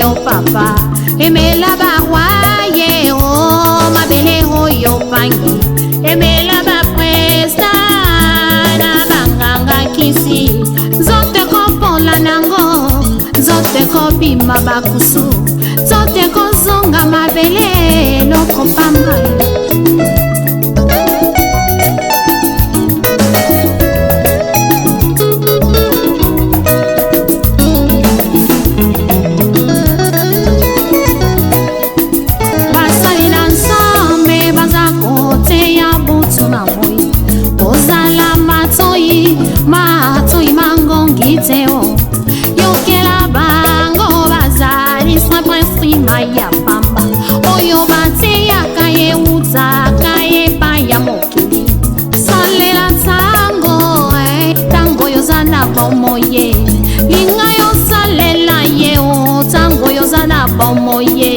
yo papa emela barwaye o mabele yo pangi emela ba presta na banganga kisi zote kopola nango zote kopima bakusu zote kozonga mabele loko pamba. Yokela bango bazali sa prince maya pamba oyo bate yakaye uza kaye paya mokili salela tango tango yozana bomoye linga yo salela ye o tango yozana bomoye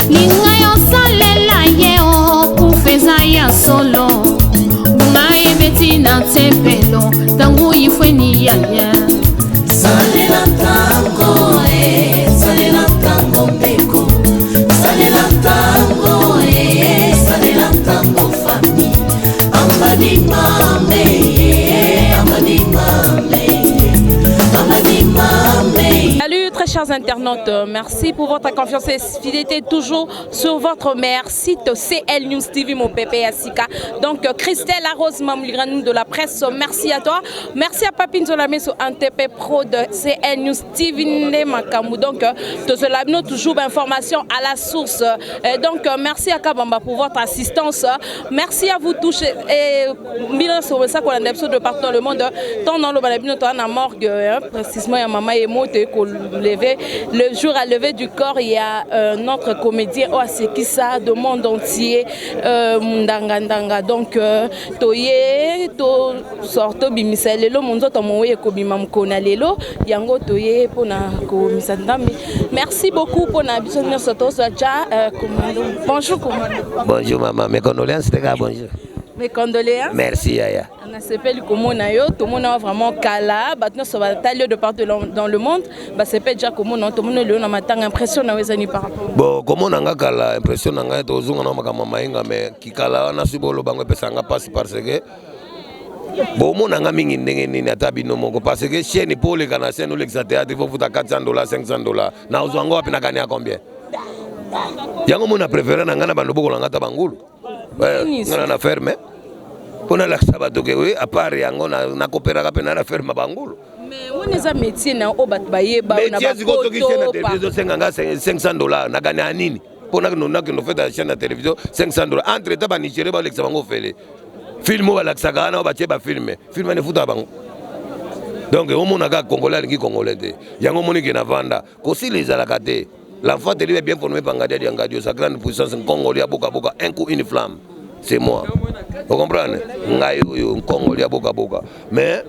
linga yo salela ye o kufeza ya solo ngai betina tempelo tango yifweni ya Salela tango mbeko, salela tango famille, amani mame, amani mame, amani mame. Salut très chers internautes, merci pour votre confiance et fidélité toujours sur votre meilleur site CL News TV, mon pépé Asika. Donc Christelle Arose Mamouligranou de la presse, merci à toi. Merci à Papine Zolamé sur NTP Pro de CL News TV Makamou. Donc nous toujours d'informations à la source. Et donc merci à Kabamba pour votre assistance. Merci à vous tous. Et Milan sur ça qu'on a de partout dans le monde. Tant dans le balabino, tant en morgue, précisément, il y a maman et moi le jour à lever du corps, il y a notre comédien Oasekisa de monde entier, Mundanga. Donc, Toye, to sorto bimisa lelo, monzo tomoye kobimam kona lelo, yango toye pona komisandami. Merci beaucoup pour la bisogna soto sacha. Bonjour, commando. Bonjour, maman. Mes condoléances, les gars, bonjour. Mes condoléances. Merci, Yaya. On s'appelle Komonayo, tout le monde a vraiment Kala, maintenant ça va tailler de partout dans le monde, bah c'est pas déjà Komonayo, tout le monde a matin impression par rapport. Bon, comment on a Kala impression on a tous on a makamainga mais qui Kala on a subi le bango pesanga passe parce que bon mon anga mingi ndenge nini atabino mongo parce que chaîne pour les Canadiens nous l'exatéate il faut foutre $400 $500 na uzwango wapi na kania combien yango mon a préféré na ngana bando boko ngata bangulu ngana na ferme. On a la sabato que oui, à part yango na coopéra pena na ferme bangulu. Mais on est un métier na obat baye ba on a pas de $500 na gagné nini. Pour na que fait la chaîne de télévision $500 entre temps ba Nigeria ba lexa bango fele. Film ba lexa kana ba ba filmer. Film ne futa bango. Donc au monde ga congolais qui congolais te. Yango moni ki na vanda. Ko si les alakate. L'enfant de lui est bien formé par Ngadia Diangadio sa grande puissance congolais boka boka un coup une flamme. C'est moi. Vous comprenez? Un Congolais boka boka. Mais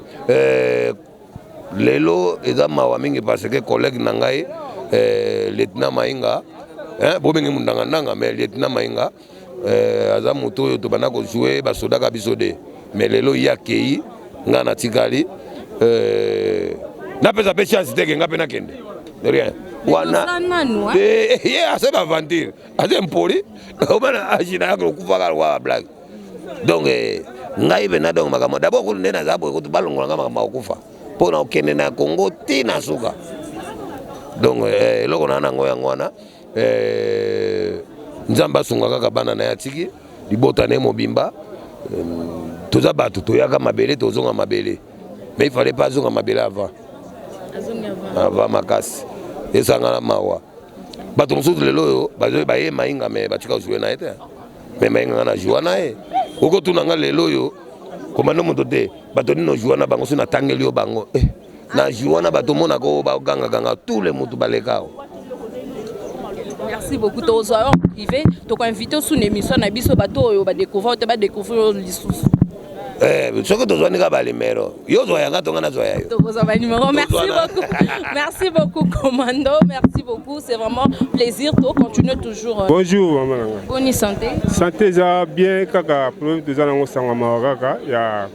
lelo eza mawa mingi parce que collègue nangai lieutenant Mainga bobengi mundanga ndanga mais lieutenant Mainga aza muto to bana ko jouer ba soda ka bisode mais lelo yakei ngana tikali na pesa pe chance teke ngape na kende rien wana c'est pas aventure c'est impoli on a agina ko kufa wa blague donc ngai bena donc makamo d'abord ko ndena zabo ko balongola ngama makufa pona okende na Congo tina suka donc loko na ngoya ngwana nzamba sunga kaka bana na yatiki libota ne mobimba toza batu toyaka mabele tozonga mabele mais il fallait pas zonga mabele avant makasi esanga mawa bato mosusu lelo bazo baye mainga me batika jouer na ete mais mainga na jouer na e oko tunanga lelo yo komando moto te bato nino jouer na bango suna tangeli yo bango na jouer na bato mona ko ba ganga ganga tous les motu balekao. Merci beaucoup aux gens privés donc invité sous une émission na biso bato yo ba découvrir l'histoire. Ce que tu dois dire à numéro. Merci beaucoup, commando. Merci beaucoup. C'est vraiment plaisir. Tu continues toujours. Bonjour, maman. Bonne santé. Santé, ça bien. Kaka, problème de ça, on s'en va kaka. Ya,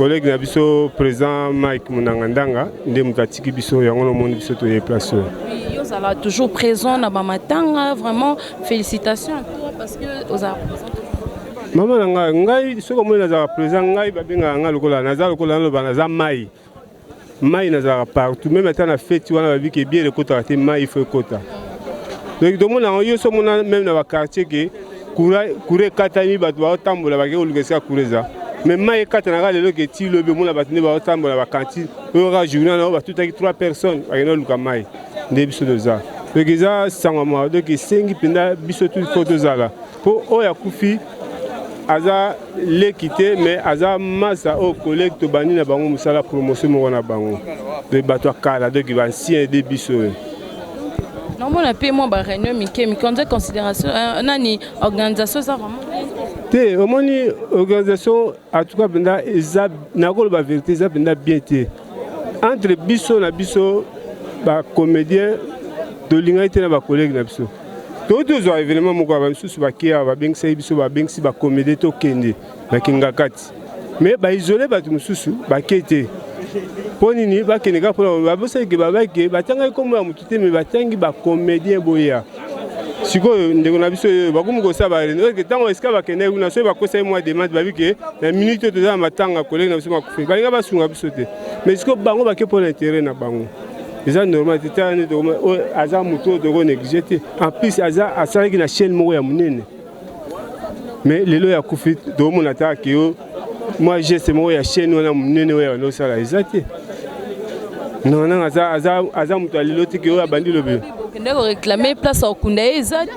collègue na biso président Mike Munangandanga ndé mukatiki biso yango no moni biso to ye place. Oui, yo sala toujours présent na ba matanga, vraiment félicitations à toi parce que aux Maman nanga ngai soko mo na présent ngai ba benga nga lokola na za lokola no ba na za mai. Mai na za partout même étant na fête wana ba bi ke bien le kota te mai faut kota. Donc do mo na yo so mo na même na ba quartier ke kure katani ba to tambola ba ke olukesa kureza. Mais mai katana lelo ke ti lobe mo na ba tene ba tambola ba cantine o ra journée na ba tout avec 3 personnes ba no luka mai. Nde biso de za. Donc ça sangama donc sengi penda biso tout photo za là. Pour oya kufi aza l'équité mais aza massa au collègue to bani na bango musala promotion mo na bango de bato kala de ancien de biso non mon appel moi ba réunion mike konza considération nani organisation ça vraiment te omoni organisation en tout cas benda eza na ko ba vérité eza benda bien te entre biso na biso ba comédien de l'ingité na ba collègue na biso. Tous les événements moko ba misusu ba kia ba bengisa biso ba bengisi ba comédie to kende na kingakati mais ba isoler ba misusu ba kete ponini ba keneka pour ba bosa ke ba ke ba tanga ko mo mutute mais ba tangi ba comédien boya siko ndeko na biso ba ko muko sa ba reno ke tango eska ba kende na so ba ko sai moi demande ba biki na minute to za matanga collègue na biso ma kufi ba nga ba sunga biso te mais siko bango ba ke pour l'intérêt na bango. C'est normal, c'est un hasard moto de négligé. En plus, hasard à ça qui na chaîne mourir monene. Mais les lois à Koufit, de mon attaque, moi j'ai ce mot à chaîne on a monene ouais non ça là exact. Non non hasard moto à l'autre qui a bandit le but. Vous réclamer place au Kounda exact.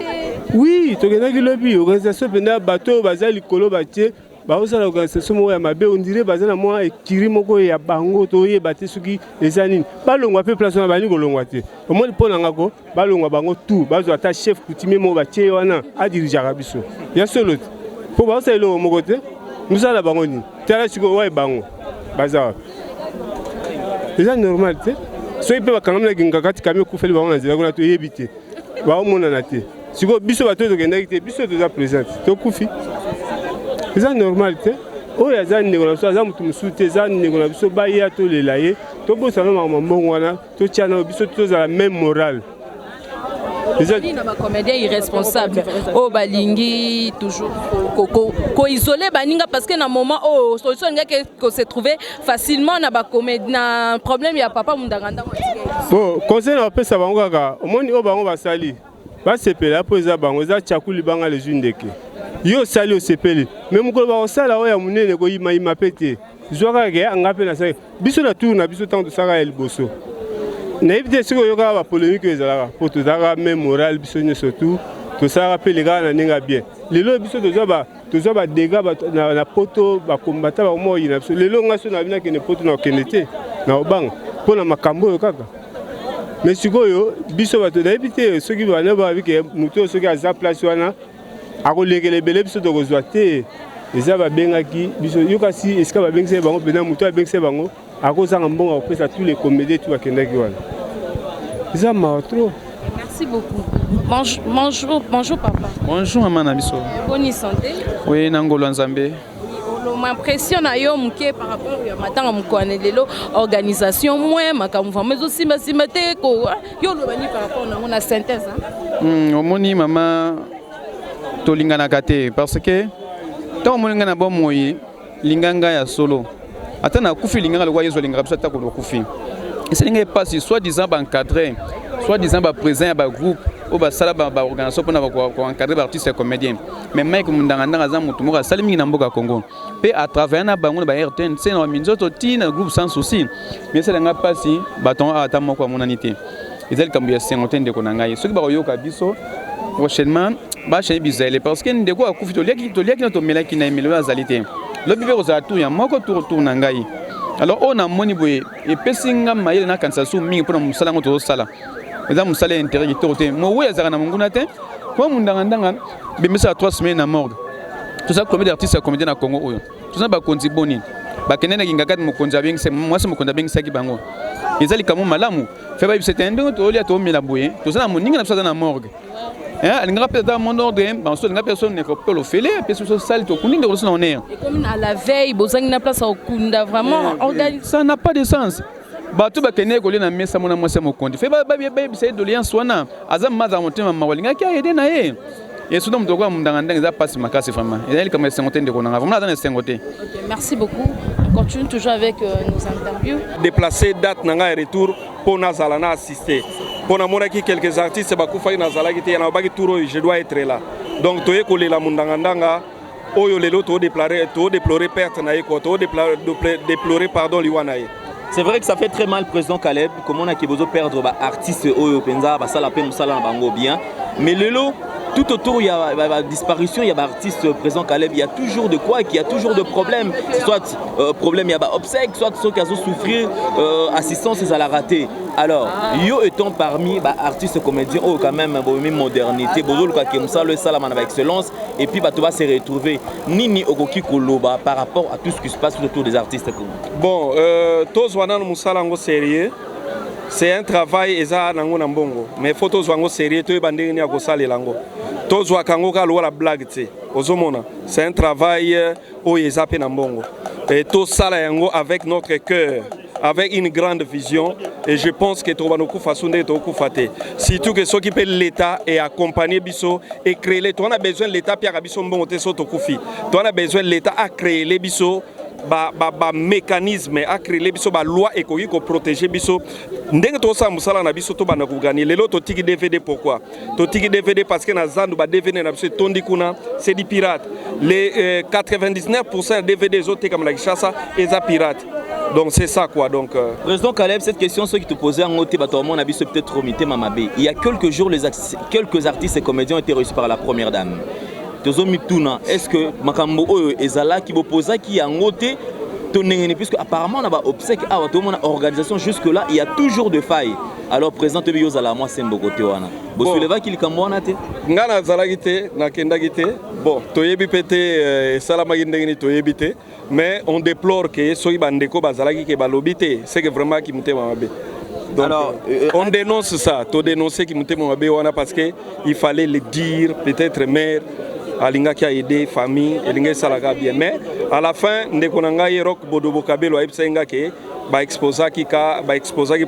Oui, tu connais le but. Organisation pendant bateau bazali kolo batie. Ba osala organisation mo ya mabe on dirait bazana moi ekiri moko ya bango to ye baté suki ezanini balongwa pe place na bani kolongwa te au moins pona ngako balongwa bango tout bazo ata chef coutumier mo ba tie wana a dirigeant biso ya solo po ba osala lo moko te musala bango ni tala siko wa bango baza c'est normal te so ipe bakangam na ngakati kame ku feli bango na zela ko na to yebite ba o mona na te siko biso bato to kenda te biso to za présent to kufi. C'est normal, oh il y a des négociations, des gens qui négocient, baya to le laye, to bo salon ma mbongwana, to tiana biso to za la même morale. Les comédiens irresponsables, oh balingi toujours ko isoler baninga parce que na moment oh solution nga que se trouver facilement na ba comédien na problème ya papa mundanganda. Bon, conseil na pesa bango kaka, omoni o bango basali. Ba sepela po za bango za chakuli banga les undeke. Yo sali o sepeli même ko ba osala oya munene ko yima pete zwaka ke angape na sai biso na tour na biso tant de saka el boso na ibite siko yo ka ba polémique ezalaka pour tout ça même moral biso ne surtout to saka pe les gars na ninga bien lelo biso to za ba dégâts na poto ba combattre ba mo yina biso lelo ngaso na bina ke ne poto na kenete na obanga pona makambo yo kaka mais siko yo biso ba to na ibite soki ba na ba bike muto soki aza place wana ako lekele bele biso to kozwa te eza ba bengaki biso yokasi eska ba bengise bango bena muto abengise bango ako sanga mbonga opesa tous les comédiens tout bakendaki wana eza ma trop. Merci beaucoup. Bonjour papa. Bonjour maman na biso. Bonne santé. Oui nangolo nzambe. M'impressionne yo mke par rapport à matanga mukwane lelo organisation moi makamva mais aussi masimate ko yo lo bani par rapport na synthèse omoni mama tolingana kate parce que tant molinga na bomoyi linganga ya solo atana kufi linganga lo yezo linganga biso atako kufi c'est linga passe soit disant ba encadrer soit disant ba présent ba groupe ou ba sala ba organisation pour na ko encadrer ba artiste et comédien mais Mike Mundanganda za mutu moka salimi na mboka Congo pe à travers na bango ba RTN c'est na minzoto tina groupe sans souci mais c'est linga passe baton ata moko monanité ezali kambu ya 50 de konangai soki ba yoka biso prochainement ba chez bizele parce que ndeko akufi to liaki to melaki na emelo azalité le bibé aux atu ya moko tour nangai alors on a moni boye et pesinga mayele na kansa su mingi pour musala ngoto sala eza musala intérêt torté mo we azaka na munguna te ko mundangandanga bimisa 3 semaines na morgue tout ça comédie d'artiste comédien na Congo oyo tout ça ba konzi boni ba kenena kinga mo konza beng se moi se mo konza beng saki bango ezali kamo malamu fe ba bisete ndo to lia to mela boye tout ça na moninga na ça na morgue alinga peut dans mon ordre ben so linga personne ne peut le faire puis so sale to kuninga ko on est et comme à la veille bozangi na place au kunda vraiment ça n'a pas de sens bato bakene ko na mesa mona mwasa mokondi fe ba c'est de lien swana azam maza motema mawalinga ki aider na ye et soudain mtoko mndanga za passe makasi vraiment et elle comme 50 de konanga vraiment dans 50. OK, merci beaucoup. On continue toujours avec nos interviews. Déplacer date nanga retour pour nazala na assister. Pour na mona ki quelques artistes ba kufa na zala ki na ba ki tour je dois être là. Donc toye ko lela mundanga oyo lelo to déplorer perte na ye ko to déplorer pardon liwana ye. C'est vrai que ça fait très mal président Caleb comment on a qui besoin perdre ba artiste oyo penza ba sala pe musala na bango bien mais lelo tout autour il y a la disparition, il y a l'artiste présent Caleb, il y a toujours de quoi, il y a toujours de problèmes, soit problème il y a obsèques, soit ceux qui ont souffrir assistance ils la rater. Alors, yo étant parmi artistes comédiens oh quand même modernité, bozo le qui ça le salam avec excellence et puis tu vas se retrouver nini okoki koloba par rapport à tout ce qui se passe autour des artistes. Bon, tous wana musala ngo sérieux. C'est un travail eza nango na mbongo mais faut tous wango sérieux to bandeni ya kosala lango tous wa kango ka lo la blague te ozomona c'est un travail o eza pe na mbongo et tout sala yango avec notre cœur avec une grande vision et je pense que to banoku façonner to kufate surtout que ceux qui peut l'état et accompagner biso et créer les on a besoin de l'état pia biso mbongo te so to kufi to on a besoin de l'état à créer les biso mécanisme à créer les biso ba loi économique pour protéger biso ndenge to sa musala na biso to bana ko gagner lelo to tiki DVD pourquoi to tiki DVD parce que na zandu ba DVD na biso tondi kuna c'est du pirate les 99% DVD autres comme la Kinshasa et ça pirate donc c'est ça quoi donc Président Caleb cette question ceux qui te posaient en côté bato mon avis c'est peut-être trop mité mamabé il y a quelques jours quelques artistes et comédiens ont été reçus par la première dame. Est-ce que makambo oyo ezala ki bopoza ki yangote tonengeni puisque apparemment on a obsèque à mon organisation jusque là il y a toujours de failles alors président Tobi Yozala moi c'est mbokote wana bo souleva ki likamwana te ngana zala gite na kenda gite bon toyebi pété salama ngeni toyebi te mais on déplore que soki bandeko bazala ki ke balobité c'est que vraiment ki mutema mabe. Donc, alors, on dénonce ça, to dénoncer qui mutema mabe wana parce que il fallait le dire peut-être mère alinga qui a aidé famille elinga salaka bien mais à la fin ndekonanga yerok bodobo kabelo aipsenga ke ba exposa ki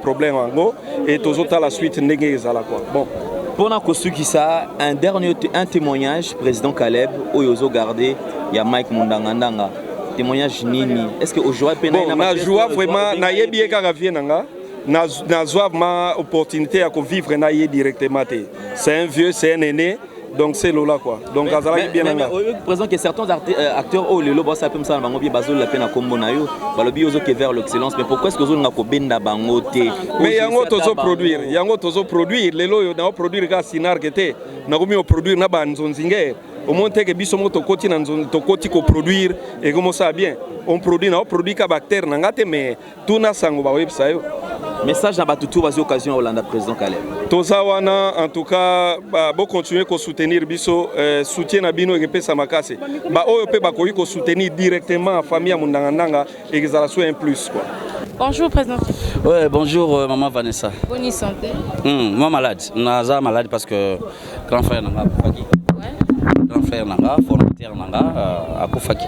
problème ango et tozota la suite ndenge ezala quoi bon pendant que ceux qui ça un témoignage président Caleb oyozo gardé ya Mike Mundanga témoignage nini est-ce que aujourd'hui bon na joie vraiment na yebi ka vie nanga na joie ma opportunité à vivre na ye directement c'est un vieux c'est un aîné. Donc c'est là quoi. Donc azala bien là. Présent que certains acteurs oh le lobo ça peut me ça bango bi bazol la peine à combo na yo. Balobi ozo ke vers l'excellence mais pourquoi est-ce que ozo ngako benda bango te? Mais yango tozo produire lelo yo na produire ka sinar kete. Na komi o produire na banzonzinge. Au moins que biso moto koti na nzon to koti ko produire et comment ça bien. On produit na produit ka bactère na ngate mais tout na sango ba website yo. Message à Batutu vas occasion à Hollande président Caleb. Tozawana en tout cas bon continuer ko soutenir biso soutien na bino et pesa makase. Ba oyo pe ba ko soutenir directement famille ya Mundanga et que ça soit un plus quoi. Bonjour président. Ouais, bonjour maman Vanessa. Bonne santé. Moi malade. Naza malade parce que grand frère nanga akufaki. Ouais. Grand frère nanga formateur nanga akufaki.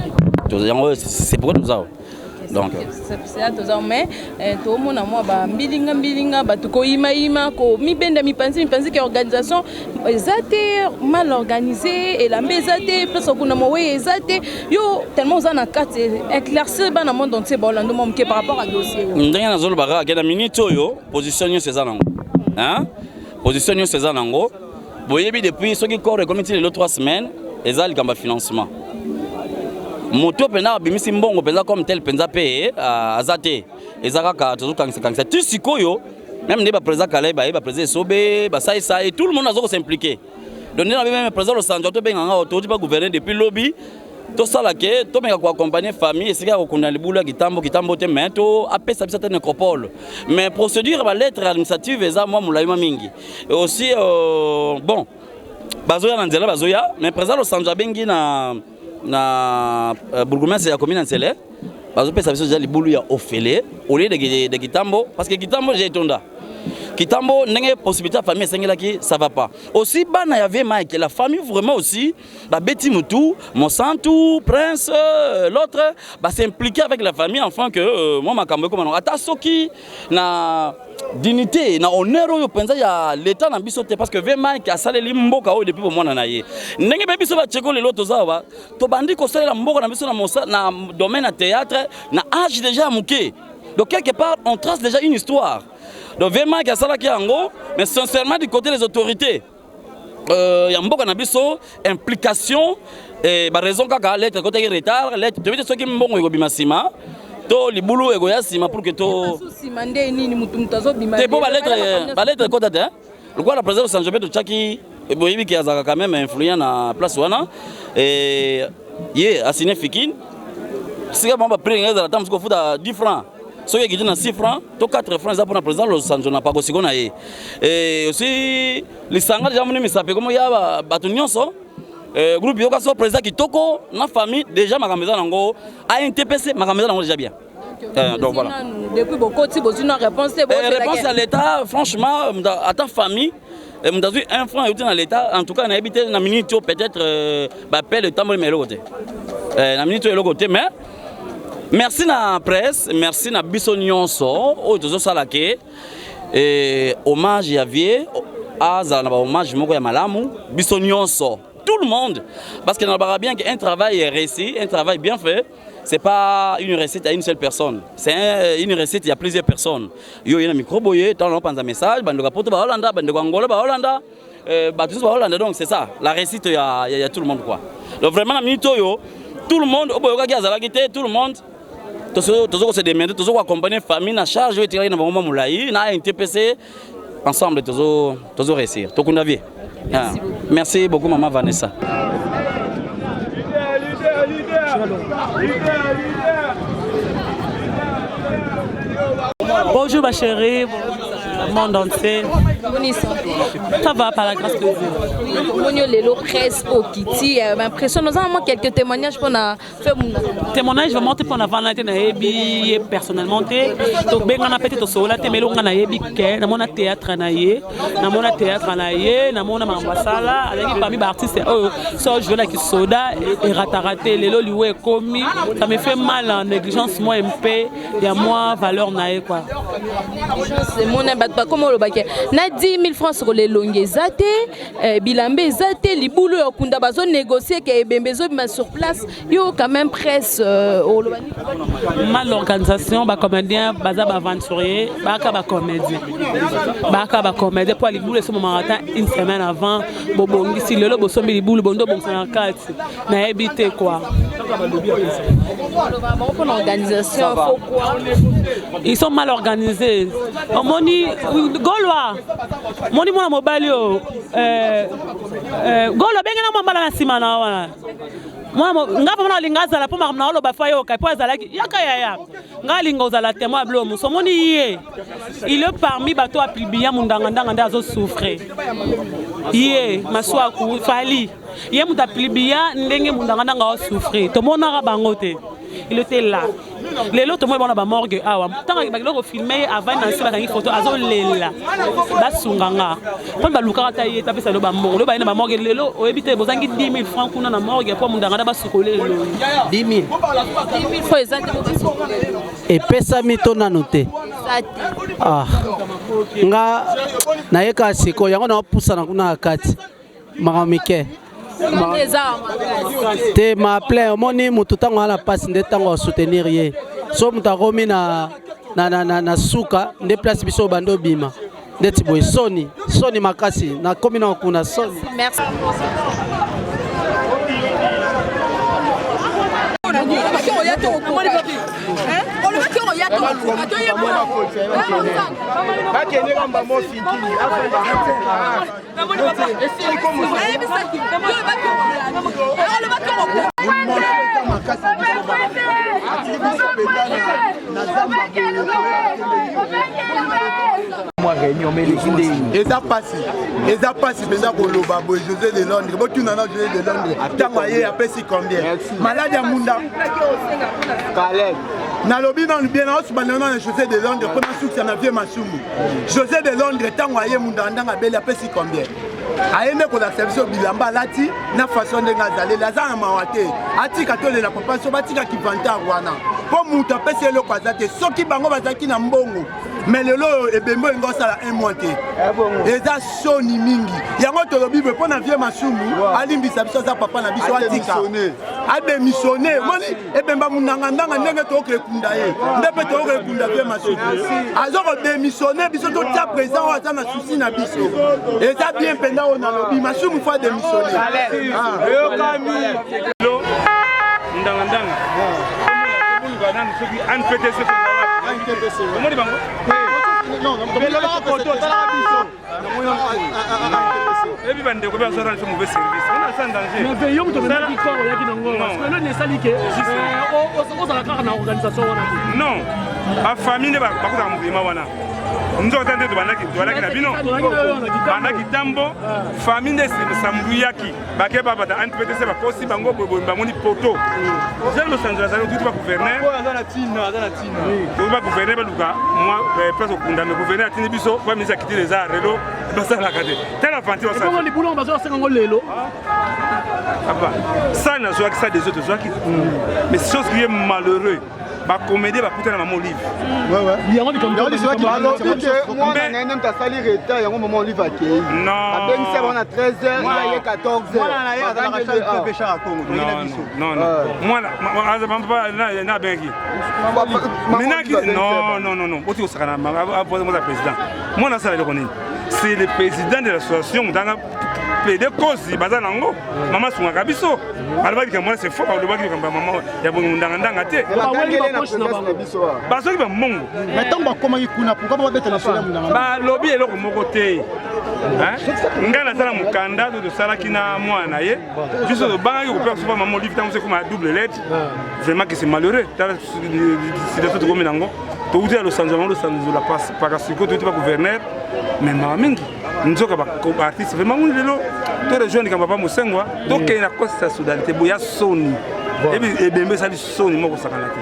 C'est pourquoi nous avons. Donc c'est là tous mais tout le monde a moi bilinga batu ko ima ko mi benda mi penser que organisation ezate mal organisée et la mesate plus kuna mowe ezate yo tellement ça na carte éclaircir bana monde entier bolando mom ke par rapport à dossier ndenge na zolo baka ke na minute oyo position yo ceza nango hein position yo ceza nango boyebi depuis ce qui corps comité les 3 semaines ezali kamba financement moto pena bimisi mbongo penza comme tel penza pe azate ezaka ka tozo kangisa tu sikoyo même ne ba président Caleb ba président Sobe ba ça et tout le monde azo s'impliquer donc na même président le Sanjo to benga to pas gouverner depuis lobby to sala ke to menga ko accompagner famille esika ko kunda libula kitambo te mais to apesa bisa nécropole mais procédure ba lettre administrative eza moi mulaima mingi et aussi bon bazoya na nzela bazoya mais président le Sanjo bengi na bourgmestre ya commune Nsele bazo pesa biso déjà libulu ya ofele au lieu de kitambo parce que kitambo j'ai tonda Kitambo n'engé possibilité famille sengelaki ça va pas. Aussi bana ya VMA que la famille vraiment aussi ba Betty Moutou, Monsanto, Prince, l'autre ba s'impliquer avec la famille enfin que moi makambo comme ata soki na dignité na honneur yo penza ya l'état na biso te parce que VMA qui a saleli mboka o depuis pour moi na ye. Ndenge be biso ba tcheko le loto zawa to bandi ko salela mboka na biso na domaine à théâtre na âge déjà muké. Donc quelque part on trace déjà une histoire. Donc vraiment qu'il y a ça là qui est en gros, mais sincèrement du côté des autorités, il y a un beaucoup d'ambition, implication, et par raison qu'à l'être côté retard, l'être tu veux ce qui est bon au bimasima, to les boulots et goyasima pour que to. T'es pas l'être côté hein? Le quoi la présidence de Saint-Jean de Tchaki, et Boyibi qui a quand même influé na place wana, et hier à Sine Fikin, c'est que bon bah prendre la table qu'on fout à 10 francs. Ceux qui disent 6 francs, 4 francs pour le président de Los Angeles, pas aussi. Et aussi, les sangs déjà venus me saper comme il y a Batunion, groupe Yokaso, président qui toko, la famille, déjà ma maison en gros, à NTPC, ma maison déjà bien. Donc voilà. Depuis beaucoup de temps, une réponse à l'État, franchement, à ta famille. Dans un franc dans l'État, en tout cas, on a habité dans la minute peut-être, appel le temps de me l'autre. La minute est l'autre, mais. Merci na presse, merci na biso nyonso o tozo salake hommage ya vie azala na hommage moko ya malamu biso nyonso tout le monde parce que na bara bien qu'un travail est réussi, un travail bien fait, c'est pas une recette à une seule personne, c'est une recette il y a plusieurs personnes. Yo yena micro boye tant on pense un message bandoka poto ba Hollanda bandoka Angola ba Hollanda tous ba Hollanda donc c'est ça la réussite il y a tout le monde quoi. Donc vraiment la minute yo tout le monde au boyoka ki azala kité tout le monde toujours se demander, toujours accompagner famille na charge, je vais tirer dans moment moulaï, na NTPC ensemble toujours réussir. Tout qu'on a vu. Merci beaucoup maman Vanessa. Bonjour ma chérie, monde entier. Ça va par la grâce de Dieu. Lelo presse au Kitty, impression nous avons quelques témoignages pour na faire témoignage vraiment pour na vanité na yebi personnellement donc ben on a peut-être au sola te melonga na yebi ke na mona théâtre na ye na mona mambasala avec parmi ba artistes so je veux la ki soda et raté lelo liwe komi ça me fait mal en négligence moi MP il y a moins valeur na ye quoi. C'est mon abat comme le baquet. Na 10 000 francs sur les longues zate, bilambe zate, les boulots au kunda bazo négocier que bembezo bima sur place. Yo quand même presse mal l'organisation ba comédien baza ba aventurier, ba comédien. Ba comédien pour les boulots ce moment une semaine avant bobongi si le lobo sombi les boulots bondo bon 54 na habité quoi. L'organisation faut quoi? Ils sont mal organisés. Moni Gaulois. Moni mona mobali o Gaulois bengena mambala na sima na wana. Moi ngapa mona lingaza la poma na oloba fayo ka po azala yaka ya. Ngalinga ozala témoin blomo. So moni yé. Il est parmi bato a plibia mundanga ndanga azo souffrir. Yé maswa ku fali. Yé muta plibia ndenge mundanga ndanga a souffrir. To mona ka bangote. Il était là. Les autres moi on a morgue awa tant que le filmer avant dans la photo azo lela basunganga quand ba luka ta yeta pesa lo ba morgue ba ina ba morgue lelo o ebite bozangi 10 000 francs kuna na morgue pour mundanga ba sukole 10 000 faut exactement et pesa mitona noté ah nga na yeka siko yango na pusa na kuna kati makamike te ma plein moni mutu tango ala passe nde tango soutenir ye so mutu akomi na suka nde place biso bando bima ndeti boy soni makasi na komi na kuna soni. Merci. mwa réunion mais eleki ndeni eza pasi mpenza koloba boye José de Londres botunana José de Londres ntango aye apesi combien malade ya munda nalobi nanu bien naosubana na José de Londres mpo nasukisa na vie masumu José de Londres ntango aye munda ndanga abeli apesi combien ayende kolakisa biso bilamba alati na façon ndenge azaleli aza na mawa te atika tolela papa so batika kivantar wana mpo moto apesi eloko aza te soki bango bazalaki na mbongo mais lelo ebembo engo osala un mois te eza soni mingi yango tolobi boye mpo na vie masumu alimbisa biso aza papa na biso atika adémissionne moni ebemba munanga ndanga ndenge tookekunda ye nde mpe tookekunda vie masumu aza kodémissionne biso totia présent oyo aza na susi na biso eza bien mpenda oyo nalobi masumu fo adémissionne ndanga soki anptc omoni bango ebi bandeko bazora biso mauvais service on a ça en danger mais yo moto bena dikoro yaki nango parce que le nesali ke ozala kaka na organisation wana non bafamille nde bakotaka mouvement wana nzokota nde tobandaki na bino bandaki ntambo famille nde sambuyaki bake babata anptc bakosi bango boye bamoni poto jean losanzo azali tuti bagouverneur toki bagouverneur baluka mwa place okunda me gouverneur atindi biso po ministre akitile eza relo basalaka te tala fanti libulongo bazoasengango lelo ça nazwaki ça des autres zwaki mais chose qui est malheureux bacomédie bakutana mama olive c'est le président de l'association des causes baza nango mama sungaka biso alobaki ke mwana c'est faux alobaki ke mama ya bongundanga te basoki bamongo mais tant bakomaki kuna pourquoi babetela sola mundanga balobi eloko moko te ngai nazala mokanda to tosalaki na mwana na ye biso tobangaki kopesa sopa mama olive ntango sekoma ya double lettre vraiment que c'est malheureux tala situation tokomi nango touti ya losanzolo la pakasiko touti ba gouverneur mais mama mingi nzoka baartiste vraiment nguni lelo torejoindre kamba pa mosengwa tokei na kosa soudalité boya soni ebembe esali soni moko sakana te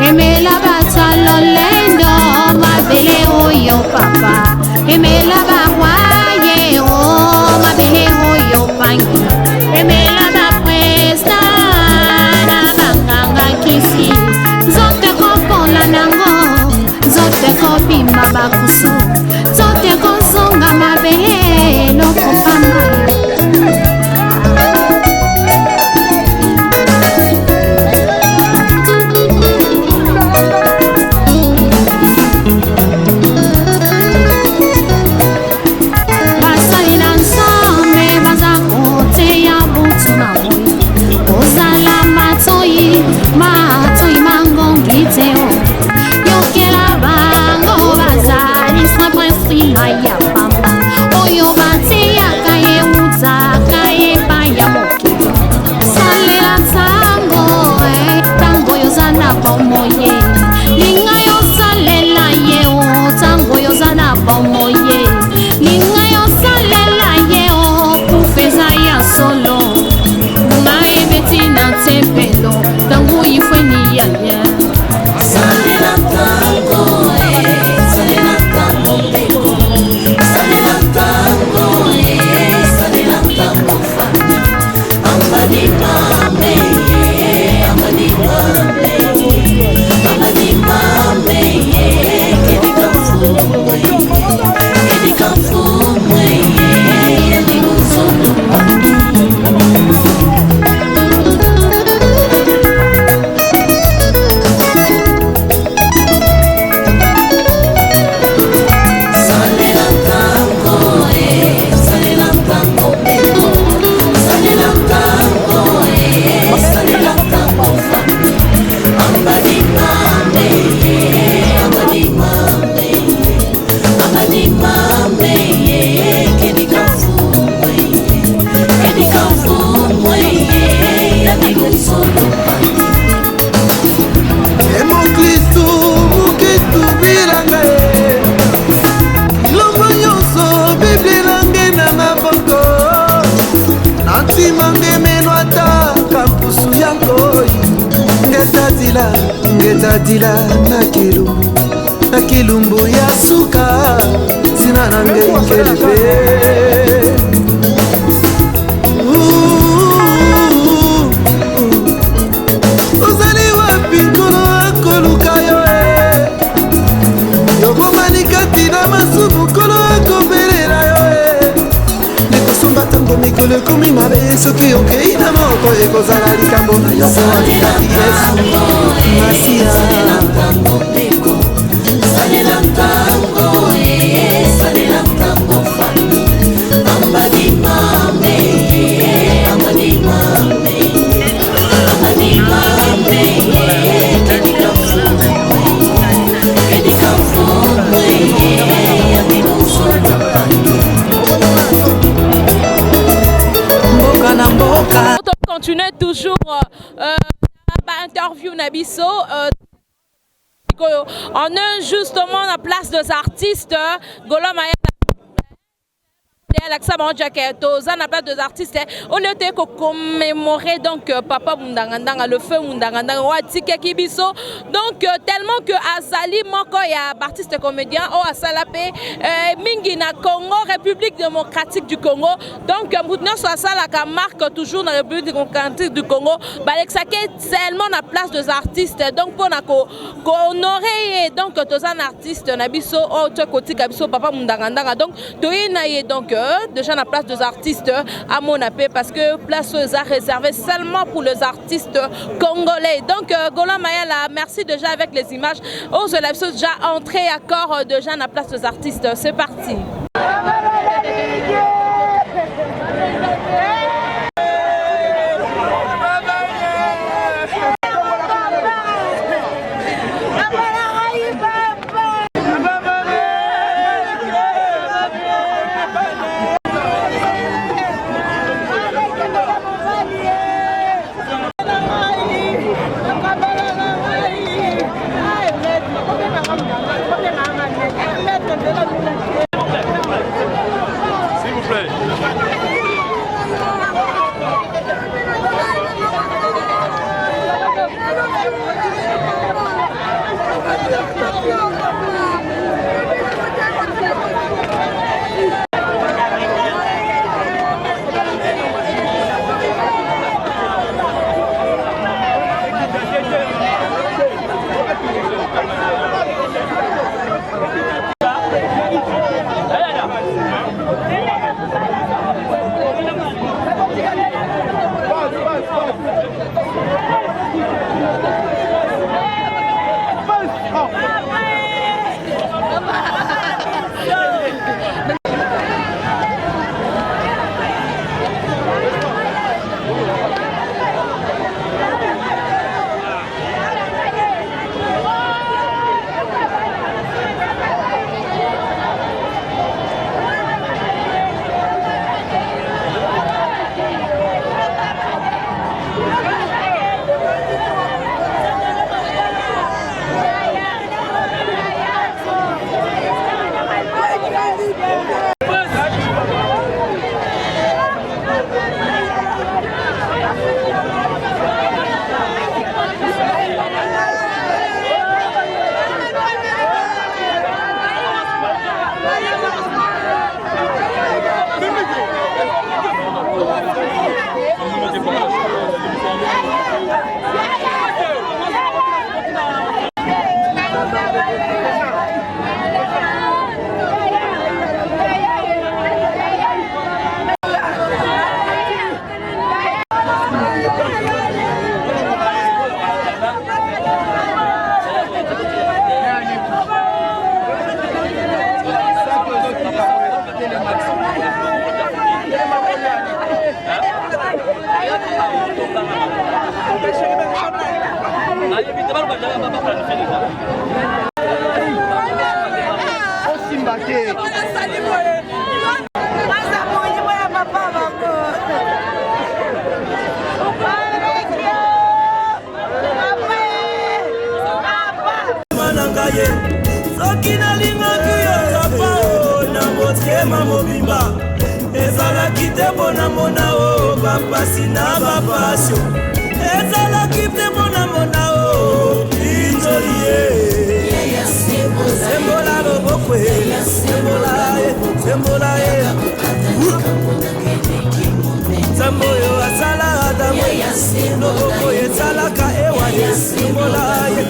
emela batalo lendo mabele oyo papa emela bakwaye o mabele oyo pangi emela bapresta na banganga kisi zote kopola nango zote kopima bakusu zote kozonga mabele lokopamba dila ngeta dila na kilumbu ya suka sina na ngekelepe ozali wapi nkolo akoluka yo yobomani kati na masumu nkolo akobelela yo ekosomba ntango mikolo ekomi mabe soki okei na moko ekozala likambo na yo po atikaki yesu masiya salela ntango salela ntango fami ambadi mame ambadi mame ambadi mame kedika fumwe kedika fumwe adinosona mboka na mboka. On continue toujours interview Nabiso. On a justement la place des artistes. Golomaya Alexa Banjaketo, na place des artistes. Au lieu de commémorer donc Papa Mundangandanga, le feu Mundangandanga, Watike Kibiso. Donc tellement que Azali Moko ya artiste comédien au Asalape Mingi na Congo, République démocratique du Congo. Donc Moutna Soasa la marque toujours dans la République démocratique du Congo. Alexa tellement la place des artistes. Donc pour honorer donc tous un artiste Nabiso au côté Kabiso Papa Mundangandanga. Donc toinaye donc déjà la place des artistes à Monapé parce que place aux arts réservée seulement pour les artistes congolais. Donc Gola Mayala, merci déjà avec les images. Oh, je l'ai déjà entré à corps déjà la place des artistes. C'est parti. S'il vous plaît. Pasi na bapasio ezala kite mona mona o kwe sembola ye nzambo oyo asala adamu loboko esalaka ewa ye sembola ye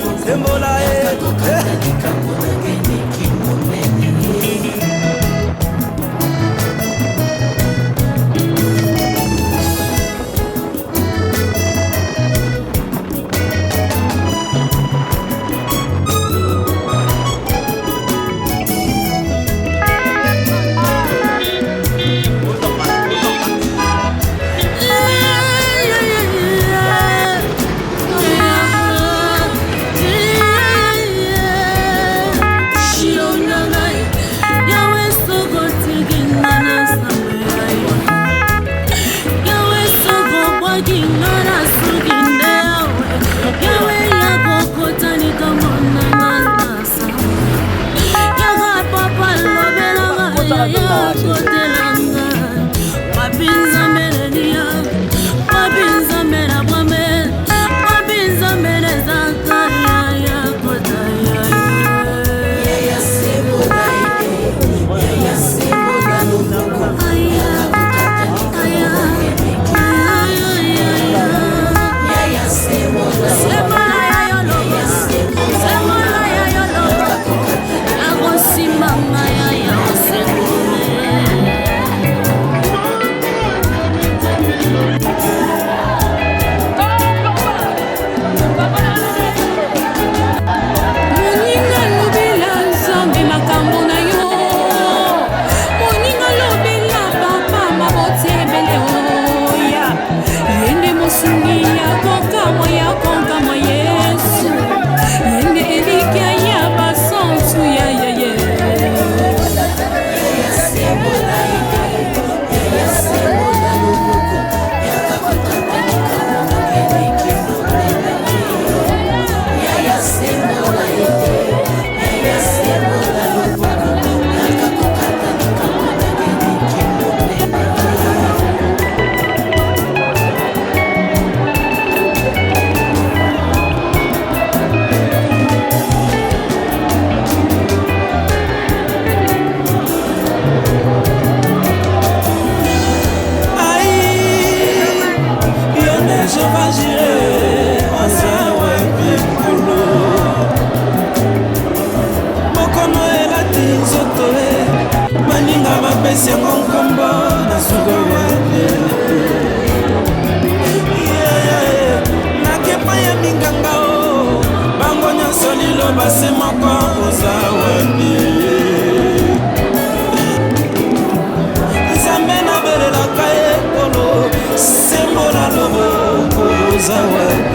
Zawa